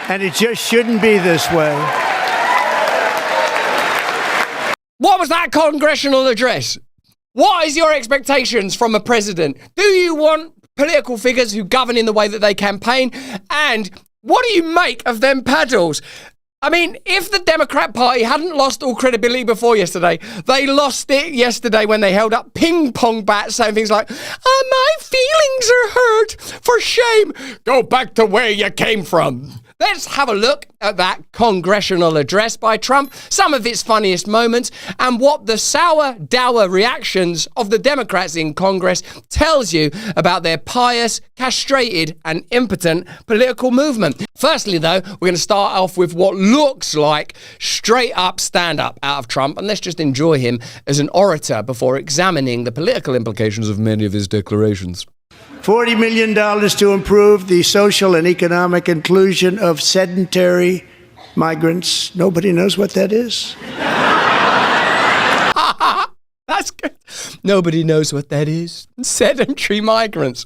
And it just shouldn't be this way. What was that congressional address? What is your expectations from a president? Do you want political figures who govern in the way that they campaign? And what do you make of them paddles? I mean, if the Democrat Party hadn't lost all credibility before yesterday, they lost it yesterday when they held up ping pong bats saying things like, my feelings are hurt. For shame. Go back to where you came from. Let's have a look at that congressional address by Trump, some of its funniest moments, and what the sour, dour reactions of the Democrats in Congress tells you about their pious, castrated, and impotent political movement. Firstly, though, we're going to start off with what looks like straight-up stand-up out of Trump, and let's just enjoy him as an orator before examining the political implications of many of his declarations. $40 million to improve the social and economic inclusion of sedentary migrants. Nobody knows what that is. That's good. Nobody knows what that is. Sedentary migrants.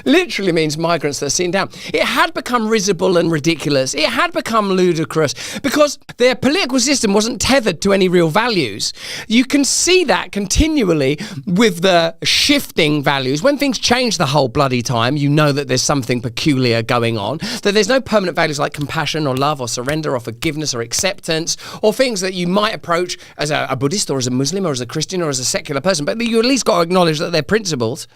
Literally means migrants that are sitting down. It had become risible and ridiculous. It had become ludicrous because their political system wasn't tethered to any real values. You can see that continually with the shifting values. When things change the whole bloody time, you know that there's something peculiar going on, that there's no permanent values like compassion or love or surrender or forgiveness or acceptance or things that you might approach as a Buddhist or as a Muslim or as a Christian or as a secular person, but you at least got to acknowledge that they're principles.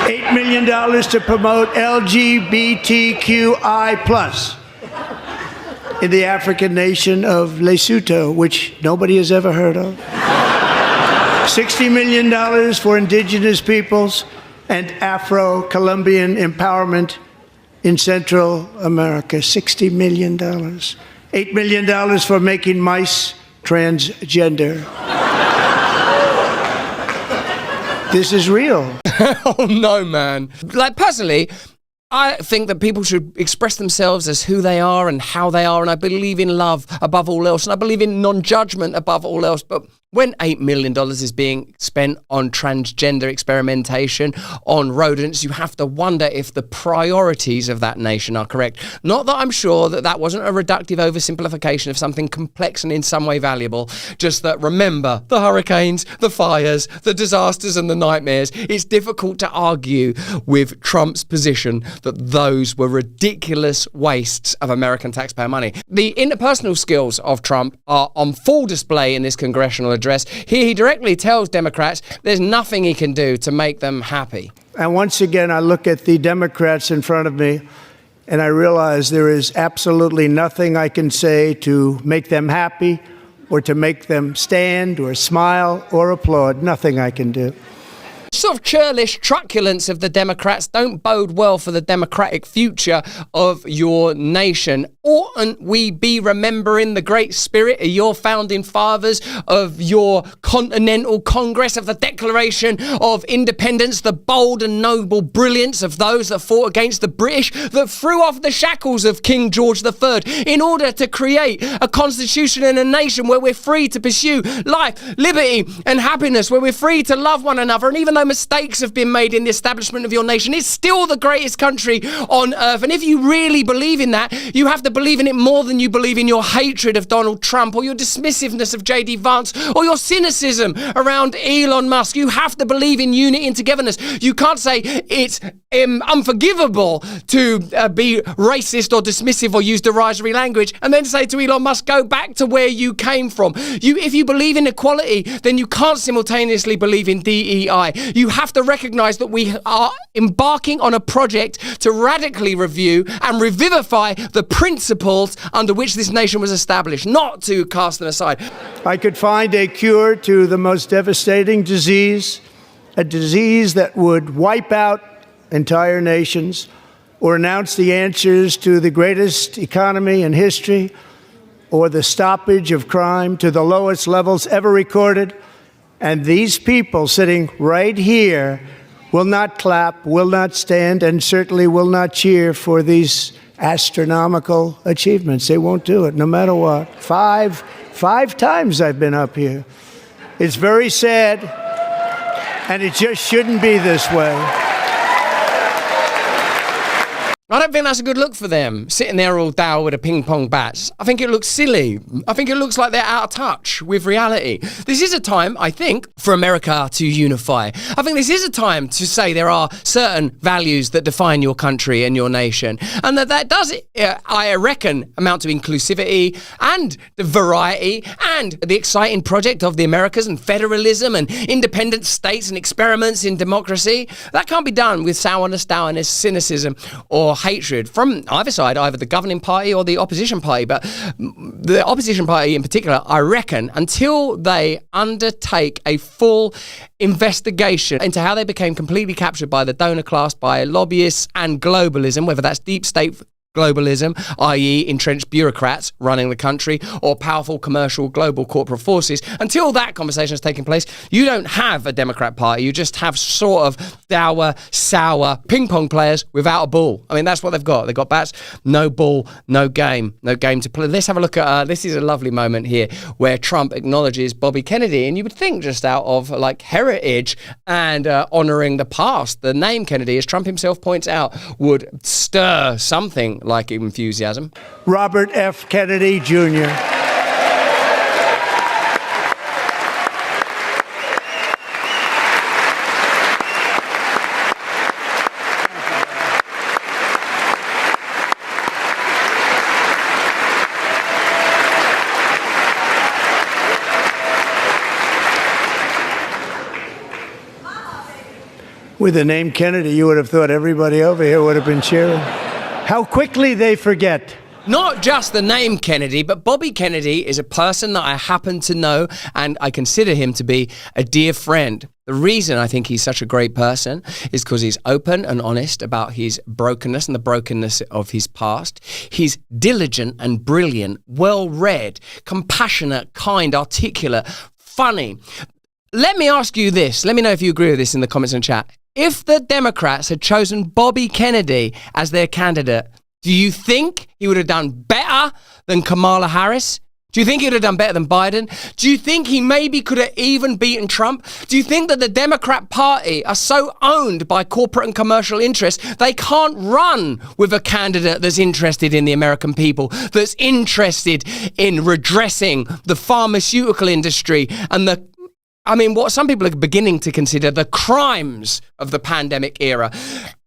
$8 million to promote LGBTQI+ in the African nation of Lesotho, which nobody has ever heard of. $60 million for indigenous peoples and Afro-Colombian empowerment in Central America. $60 million. $8 million for making mice transgender. This is real. Oh, no, man. Like, personally, I think that people should express themselves as who they are and how they are, and I believe in love above all else, and I believe in non-judgment above all else, but when $8 million is being spent on transgender experimentation, on rodents, you have to wonder if the priorities of that nation are correct. Not that I'm sure that that wasn't a reductive oversimplification of something complex and in some way valuable, just that remember the hurricanes, the fires, the disasters and the nightmares. It's difficult to argue with Trump's position that those were ridiculous wastes of American taxpayer money. The interpersonal skills of Trump are on full display in this congressional address. Here he directly tells Democrats there's nothing he can do to make them happy. And once again, I look at the Democrats in front of me and I realize there is absolutely nothing I can say to make them happy or to make them stand or smile or applaud. Nothing I can do. Sort of churlish truculence of the Democrats don't bode well for the democratic future of your nation. Oughtn't we be remembering the great spirit of your founding fathers, of your Continental Congress, of the Declaration of Independence, the bold and noble brilliance of those that fought against the British, that threw off the shackles of King George III in order to create a constitution and a nation where we're free to pursue life, liberty and happiness, where we're free to love one another, and even though mistakes have been made in the establishment of your nation, it's still the greatest country on earth. And if you really believe in that, you have to believe in it more than you believe in your hatred of Donald Trump or your dismissiveness of J.D. Vance or your cynicism around Elon Musk. You have to believe in unity and togetherness. You can't say it's unforgivable to be racist or dismissive or use derisory language and then say to Elon Musk, go back to where you came from. If you believe in equality, then you can't simultaneously believe in DEI. You have to recognize that we are embarking on a project to radically review and revivify the principles under which this nation was established, not to cast them aside. I could find a cure to the most devastating disease, a disease that would wipe out entire nations, or announce the answers to the greatest economy in history, or the stoppage of crime to the lowest levels ever recorded. And these people sitting right here will not clap, will not stand, and certainly will not cheer for these astronomical achievements. They won't do it, no matter what. Five times I've been up here. It's very sad, and it just shouldn't be this way. I don't think that's a good look for them, sitting there all dour with a ping pong bats. I think it looks silly. I think it looks like they're out of touch with reality. This is a time, I think, for America to unify. I think this is a time to say there are certain values that define your country and your nation, and that does, I reckon, amount to inclusivity and the variety and the exciting project of the Americas and federalism and independent states and experiments in democracy. That can't be done with sourness, cynicism, or hatred from either side, either the governing party or the opposition party. But the opposition party in particular, I reckon, until they undertake a full investigation into how they became completely captured by the donor class, by lobbyists and globalism, whether that's deep state globalism, i.e. entrenched bureaucrats running the country, or powerful commercial global corporate forces. Until that conversation is taking place, you don't have a Democrat Party. You just have sort of dour, sour ping pong players without a ball. I mean, that's what they've got. They've got bats, no ball, no game to play. Let's have a look at, this is a lovely moment here where Trump acknowledges Bobby Kennedy, and you would think just out of like heritage and honouring the past, the name Kennedy, as Trump himself points out, would stir something like enthusiasm. Robert F. Kennedy, Jr. With the name Kennedy, you would have thought everybody over here would have been cheering. How quickly they forget. Not just the name Kennedy, but Bobby Kennedy is a person that I happen to know, and I consider him to be a dear friend. The reason I think he's such a great person is because he's open and honest about his brokenness and the brokenness of his past. He's diligent and brilliant, well-read, compassionate, kind, articulate, funny. Let me ask you this. Let me know if you agree with this in the comments and chat. If the Democrats had chosen Bobby Kennedy as their candidate, do you think he would have done better than Kamala Harris? Do you think he would have done better than Biden? Do you think he maybe could have even beaten Trump? Do you think that the Democrat Party are so owned by corporate and commercial interests they can't run with a candidate that's interested in the American people, that's interested in redressing the pharmaceutical industry and what some people are beginning to consider the crimes of the pandemic era?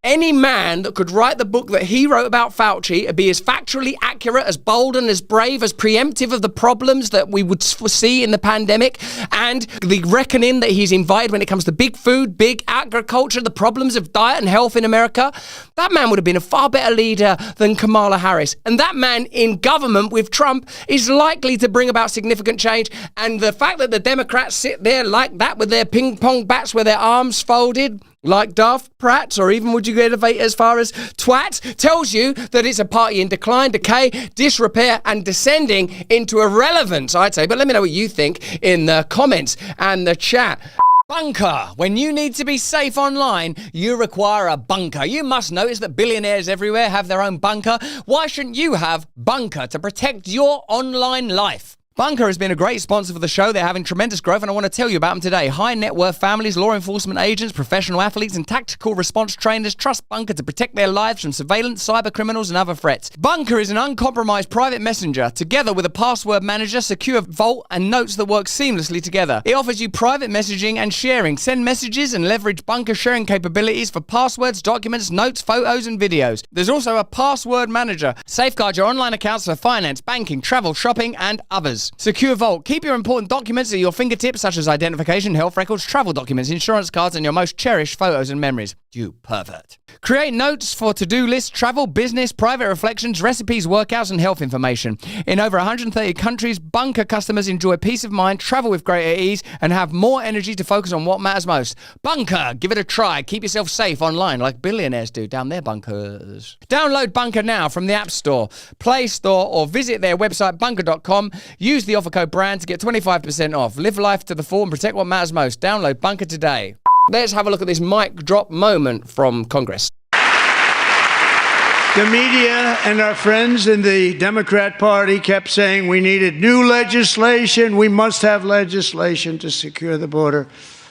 Any man that could write the book that he wrote about Fauci and be as factually accurate, as bold and as brave, as preemptive of the problems that we would foresee in the pandemic, and the reckoning that he's invited when it comes to big food, big agriculture, the problems of diet and health in America, that man would have been a far better leader than Kamala Harris. And that man in government with Trump is likely to bring about significant change. And the fact that the Democrats sit there like that with their ping pong bats with their arms folded, like daft prats, or even would you elevate as far as twats, tells you that it's a party in decline, decay, disrepair, and descending into irrelevance, I'd say. But let me know what you think in the comments and the chat. Bunker. When you need to be safe online, you require a bunker. You must notice that billionaires everywhere have their own bunker. Why shouldn't you have Bunker to protect your online life? Bunker has been a great sponsor for the show. They're having tremendous growth, and I want to tell you about them today. High net worth families, law enforcement agents, professional athletes, and tactical response trainers trust Bunker to protect their lives from surveillance, cyber criminals, and other threats. Bunker is an uncompromised private messenger, together with a password manager, secure vault, and notes that work seamlessly together. It offers you private messaging and sharing. Send messages and leverage Bunker sharing capabilities for passwords, documents, notes, photos, and videos. There's also a password manager. Safeguard your online accounts for finance, banking, travel, shopping, and others. Secure Vault. Keep your important documents at your fingertips, such as identification, health records, travel documents, insurance cards, and your most cherished photos and memories. You pervert. Create notes for to-do lists, travel, business, private reflections, recipes, workouts, and health information. In over 130 countries, Bunker customers enjoy peace of mind, travel with greater ease, and have more energy to focus on what matters most. Bunker. Give it a try. Keep yourself safe online like billionaires do down their bunkers. Download Bunker now from the App Store, Play Store, or visit their website, bunker.com. Use the offer code BRAND to get 25% off. Live life to the full and protect what matters most. Download Bunker today. Let's have a look at this mic drop moment from Congress. The media and our friends in the Democrat Party kept saying we needed new legislation. We must have legislation to secure the border.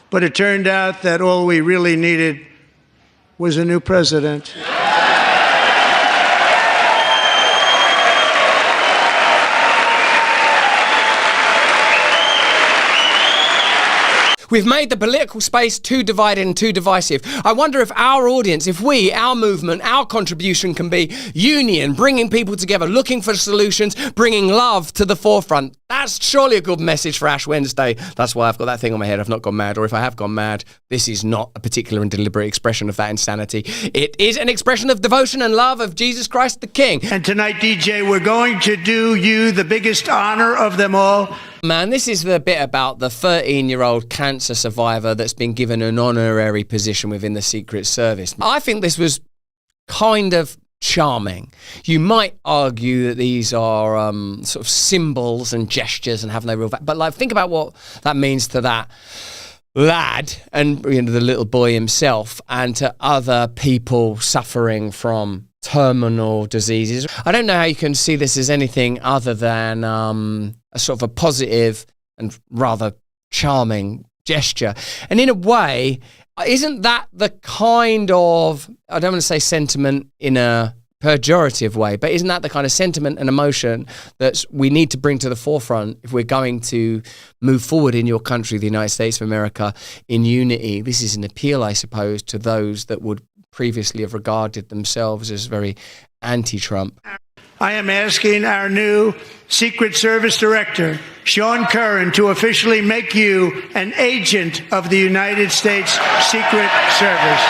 But it turned out that all we really needed was a new president. We've made the political space too divided and too divisive. I wonder if our audience, if we, our movement, our contribution can be union, bringing people together, looking for solutions, bringing love to the forefront. That's surely a good message for Ash Wednesday. That's why I've got that thing on my head. I've not gone mad. Or if I have gone mad, this is not a particular and deliberate expression of that insanity. It is an expression of devotion and love of Jesus Christ the King. And tonight, DJ, we're going to do you the biggest honor of them all. Man, this is the bit about the 13-year-old cancer survivor that's been given an honorary position within the Secret Service. I think this was kind of charming. You might argue that these are sort of symbols and gestures and have no real value. But like, think about what that means to that lad and the little boy himself, and to other people suffering from terminal diseases. I don't know how you can see this as anything other than a sort of a positive and rather charming gesture. And in a way, isn't that the kind of, I don't want to say sentiment in a pejorative way, but isn't that the kind of sentiment and emotion that we need to bring to the forefront if we're going to move forward in your country, the United States of America, in unity? This is an appeal, I suppose, to those that would previously have regarded themselves as very anti-Trump. I am asking our new Secret Service Director, Sean Curran, to officially make you an agent of the United States Secret Service.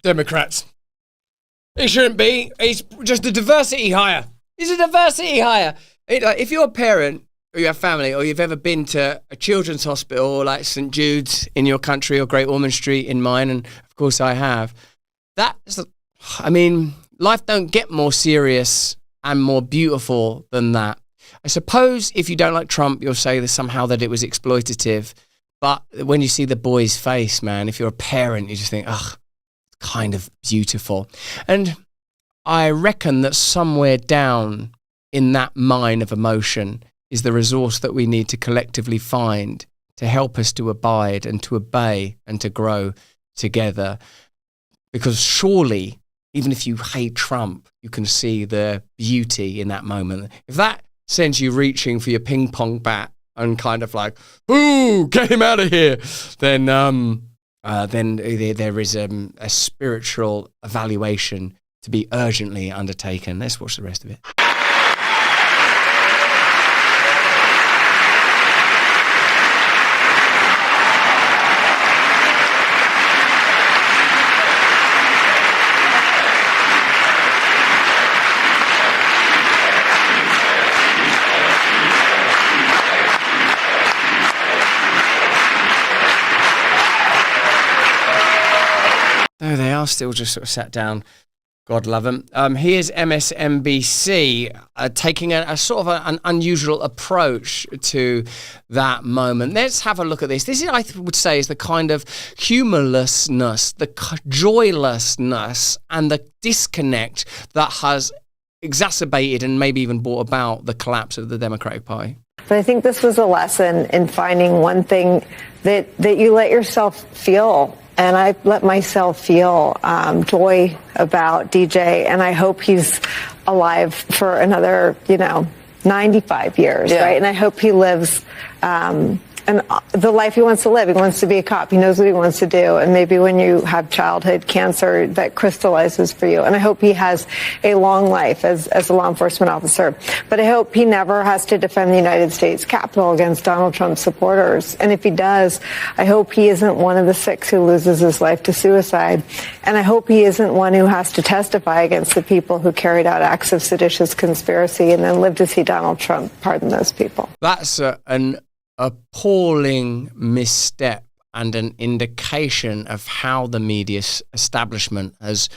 Democrats. He shouldn't be. He's just a diversity hire. He's a diversity hire. If you're a parent or you have family or you've ever been to a children's hospital like St. Jude's in your country or Great Ormond Street in mine, and of course I have, life don't get more serious and more beautiful than that. I suppose if you don't like Trump, you'll say that somehow that it was exploitative. But when you see the boy's face, man, if you're a parent, you just think, ugh, kind of beautiful. And I reckon that somewhere down in that mine of emotion is the resource that we need to collectively find to help us to abide and to obey and to grow together. Because surely, even if you hate Trump, you can see the beauty in that moment. If that sends you reaching for your ping pong bat and kind of like, ooh, get him out of here, then there is a spiritual evaluation to be urgently undertaken. Let's watch the rest of it. There they are, still just sort of sat down. God love them. Here's MSNBC taking a sort of an unusual approach to that moment. Let's have a look at this. This is, I would say, is the kind of humorlessness, the joylessness, and the disconnect that has exacerbated and maybe even brought about the collapse of the Democratic Party. But I think this was a lesson in finding one thing that you let yourself feel. And I let myself feel joy about DJ, and I hope he's alive for another, 95 years, right? And I hope he lives and the life he wants to live. He wants to be a cop. He knows what he wants to do. And maybe when you have childhood cancer, that crystallizes for you. And I hope he has a long life as a law enforcement officer. But I hope he never has to defend the United States Capitol against Donald Trump's supporters. And if he does, I hope he isn't one of the 6 who loses his life to suicide. And I hope he isn't one who has to testify against the people who carried out acts of seditious conspiracy and then live to see Donald Trump pardon those people. That's an appalling misstep and an indication of how the media establishment has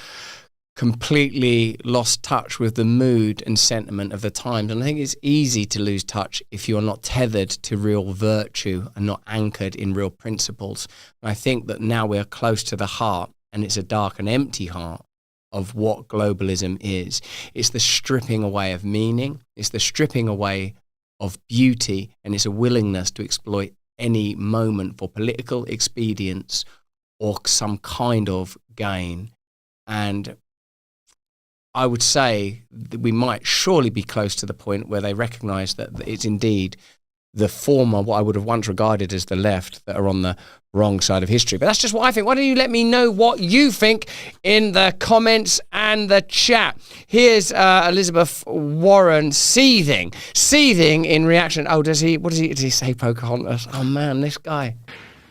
completely lost touch with the mood and sentiment of the times. And I think it's easy to lose touch if you're not tethered to real virtue and not anchored in real principles. And I think that now we're close to the heart, and it's a dark and empty heart, of what globalism is. It's the stripping away of meaning. It's the stripping away of beauty, and it's a willingness to exploit any moment for political expedience or some kind of gain. And I would say that we might surely be close to the point where they recognise that it's indeed the former, what I would have once regarded as the left, that are on the wrong side of history. But that's just what I think. Why don't you let me know what you think in the comments and the chat? Here's Elizabeth Warren seething in reaction. Oh, what does he say, Pocahontas? Oh man, this guy.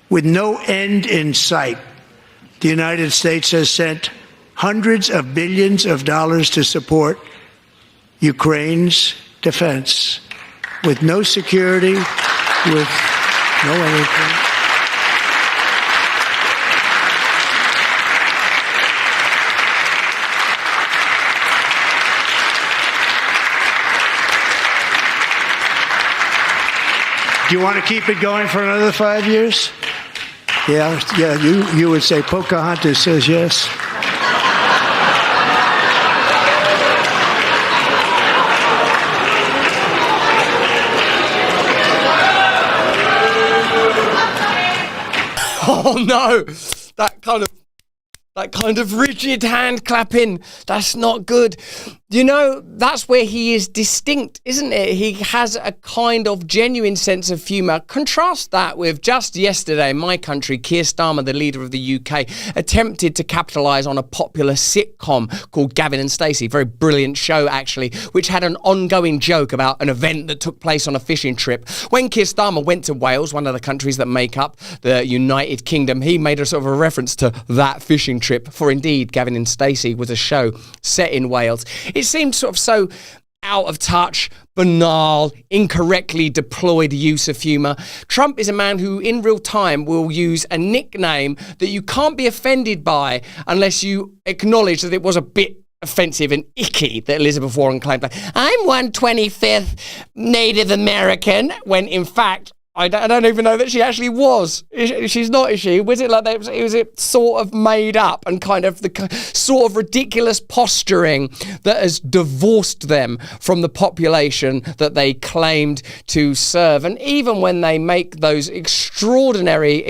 With no end in sight, the United States has sent hundreds of billions of dollars to support Ukraine's defense. With no security, with no anything. Do you want to keep it going for another 5 years? Yeah, you would say Pocahontas says yes. Oh no, that kind of rigid hand clapping, that's not good. You know, that's where he is distinct, isn't it? He has a kind of genuine sense of humour. Contrast that with just yesterday, my country, Keir Starmer, the leader of the UK, attempted to capitalise on a popular sitcom called Gavin and Stacey. Very brilliant show, actually, which had an ongoing joke about an event that took place on a fishing trip. When Keir Starmer went to Wales, one of the countries that make up the United Kingdom, he made a sort of a reference to that fishing trip. For indeed, Gavin and Stacey was a show set in Wales. It seemed sort of so out of touch, banal, incorrectly deployed use of humour. Trump is a man who in real time will use a nickname that you can't be offended by unless you acknowledge that it was a bit offensive and icky that Elizabeth Warren claimed. Like, I'm 1/25th Native American, when in fact I don't even know that she actually was. She's not, is she? Was it like that? Was it sort of made up and kind of the sort of ridiculous posturing that has divorced them from the population that they claimed to serve? And even when they make those extraordinary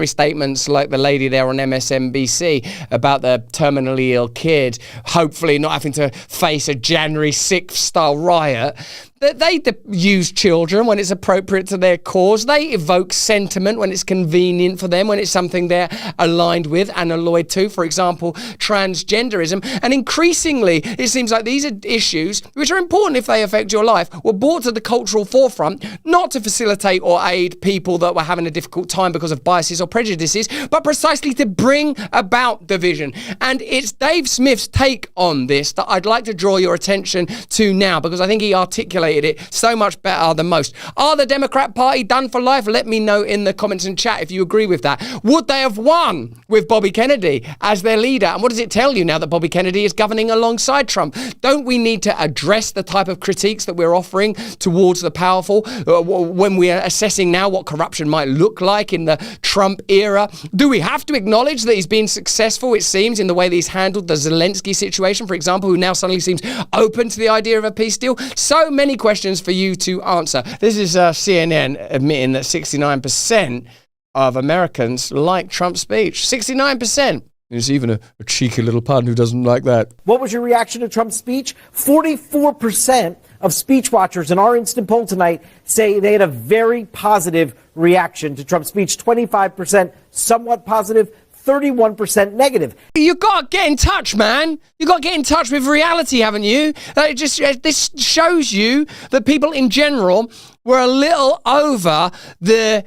statements like the lady there on MSNBC about the terminally ill kid, hopefully not having to face a January 6th style riot, that they use children when it's appropriate to their cause. They evoke sentiment when it's convenient for them, when it's something they're aligned with and alloyed to, for example, transgenderism. And increasingly, it seems like these are issues which are important if they affect your life, were brought to the cultural forefront, not to facilitate or aid people that were having a difficult time because of biases or prejudices, but precisely to bring about division. And it's Dave Smith's take on this that I'd like to draw your attention to now, because I think he articulated it so much better than most. Are the Democrat Party done for life? Let me know in the comments and chat if you agree with that. Would they have won with Bobby Kennedy as their leader? And what does it tell you now that Bobby Kennedy is governing alongside Trump? Don't we need to address the type of critiques that we're offering towards the powerful when we are assessing now what corruption might look like in the Trump era? Do we have to acknowledge that he's been successful, it seems, in the way that he's handled the Zelensky situation, for example, who now suddenly seems open to the idea of a peace deal? So many questions for you to answer. This is CNN admitting that 69% of Americans like Trump's speech. 69%. There's even a cheeky little pun who doesn't like that. What was your reaction to Trump's speech? 44% of speech watchers in our instant poll tonight say they had a very positive reaction to Trump's speech. 25% somewhat positive, 31% negative. You got to get in touch, man. You got to get in touch with reality, haven't you? This shows you that people in general were a little over the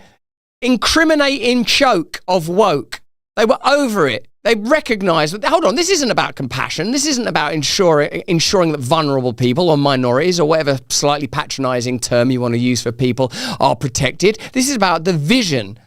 incriminating choke of woke. They were over it. They recognise that, hold on, this isn't about compassion. This isn't about ensuring that vulnerable people or minorities or whatever slightly patronising term you want to use for people are protected. This is about the vision.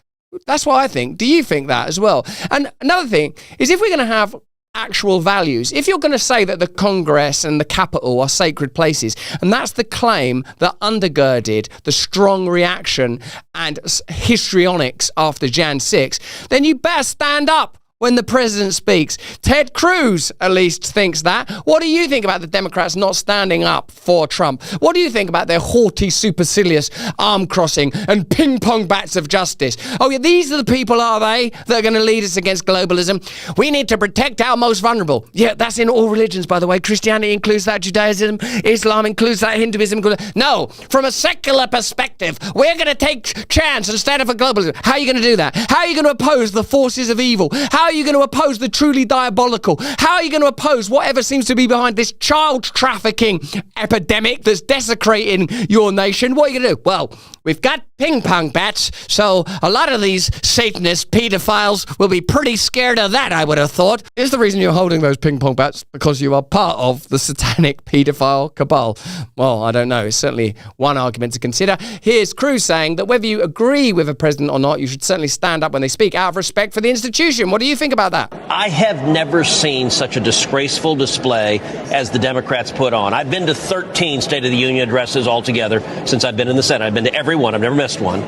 That's what I think. Do you think that as well? And another thing is, if we're going to have actual values, if you're going to say that the Congress and the Capitol are sacred places, and that's the claim that undergirded the strong reaction and histrionics after Jan 6, then you better stand up when the president speaks. Ted Cruz at least thinks that. What do you think about the Democrats not standing up for Trump? What do you think about their haughty, supercilious arm crossing and ping-pong bats of justice? Oh yeah, these are the people, are they, that are going to lead us against globalism? We need to protect our most vulnerable. Yeah, that's in all religions, by the way. Christianity includes that, Judaism, Islam includes that, Hinduism includes. No, from a secular perspective, we're going to take chance and stand up for globalism. How are you going to do that? How are you going to oppose the forces of evil? How are you going to oppose the truly diabolical? How are you going to oppose whatever seems to be behind this child trafficking epidemic that's desecrating your nation? What are you going to do? Well, we've got ping pong bats, so a lot of these Satanist pedophiles will be pretty scared of that, I would have thought. Is the reason you're holding those ping pong bats because you are part of the satanic pedophile cabal? Well, I don't know. It's certainly one argument to consider. Here's Cruz saying that whether you agree with a president or not, you should certainly stand up when they speak out of respect for the institution. What do you think about that? I have never seen such a disgraceful display as the Democrats put on. I've been to 13 State of the Union addresses altogether since I've been in the Senate. I've been to every one. I've never missed one.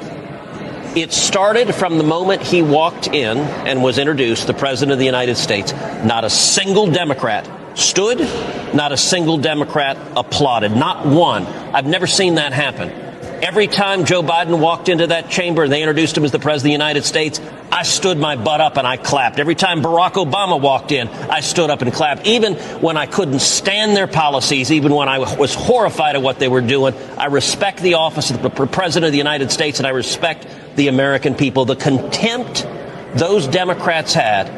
It started from the moment he walked in and was introduced, the President of the United States. Not a single Democrat stood, not a single Democrat applauded, not one. I've never seen that happen. Every time Joe Biden walked into that chamber and they introduced him as the President of the United States, I stood my butt up and I clapped. Every time Barack Obama walked in, I stood up and clapped. Even when I couldn't stand their policies, even when I was horrified at what they were doing, I respect the office of the President of the United States and I respect the American people. The contempt those Democrats had,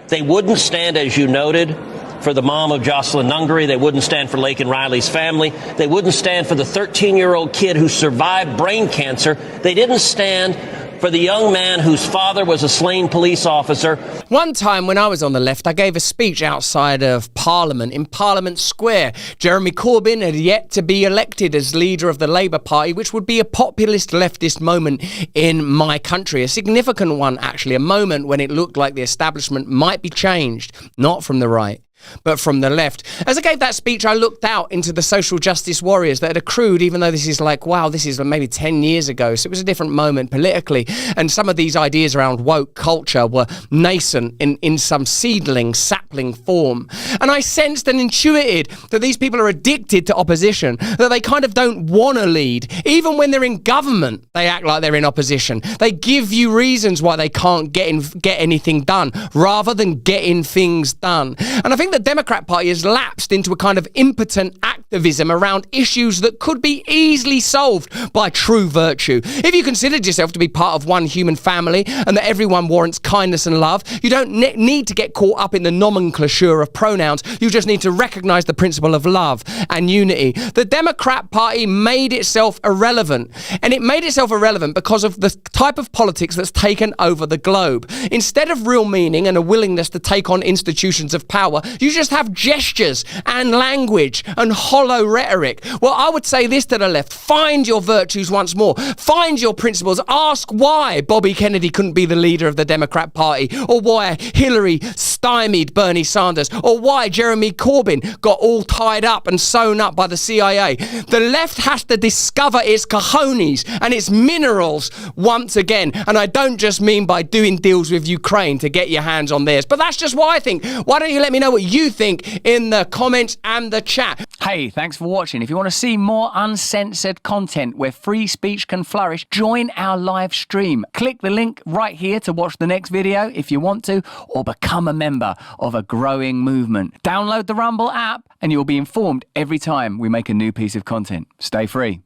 they wouldn't stand, as you noted, for the mom of Jocelyn Nungary. They wouldn't stand for Laken Riley's family. They wouldn't stand for the 13-year-old kid who survived brain cancer. They didn't stand for the young man whose father was a slain police officer. One time when I was on the left, I gave a speech outside of Parliament, in Parliament Square. Jeremy Corbyn had yet to be elected as leader of the Labour Party, which would be a populist leftist moment in my country. A significant one, actually. A moment when it looked like the establishment might be changed, not from the right, but from the left. As I gave that speech, I looked out into the social justice warriors that had accrued, even though this is like, wow, this is maybe 10 years ago. So it was a different moment politically. And some of these ideas around woke culture were nascent in some seedling, sapling form. And I sensed and intuited that these people are addicted to opposition, that they kind of don't want to lead. Even when they're in government, they act like they're in opposition. They give you reasons why they can't get anything done, rather than getting things done. And I think the Democrat Party has lapsed into a kind of impotent activism around issues that could be easily solved by true virtue. If you considered yourself to be part of one human family and that everyone warrants kindness and love, you don't need to get caught up in the nomenclature of pronouns. You just need to recognize the principle of love and unity. The Democrat Party made itself irrelevant, and it made itself irrelevant because of the type of politics that's taken over the globe. Instead of real meaning and a willingness to take on institutions of power, you just have gestures and language and hollow rhetoric. Well, I would say this to the left: find your virtues once more. Find your principles. Ask why Bobby Kennedy couldn't be the leader of the Democrat Party, or why Hillary stymied Bernie Sanders, or why Jeremy Corbyn got all tied up and sewn up by the CIA. The left has to discover its cojones and its minerals once again. And I don't just mean by doing deals with Ukraine to get your hands on theirs, but that's just what I think. Why don't you let me know what you think in the comments and the chat? Hey, thanks for watching. If you want to see more uncensored content where free speech can flourish, join our live stream. Click the link right here to watch the next video if you want to, or become a member of a growing movement. Download the Rumble app and you'll be informed every time we make a new piece of content. Stay free.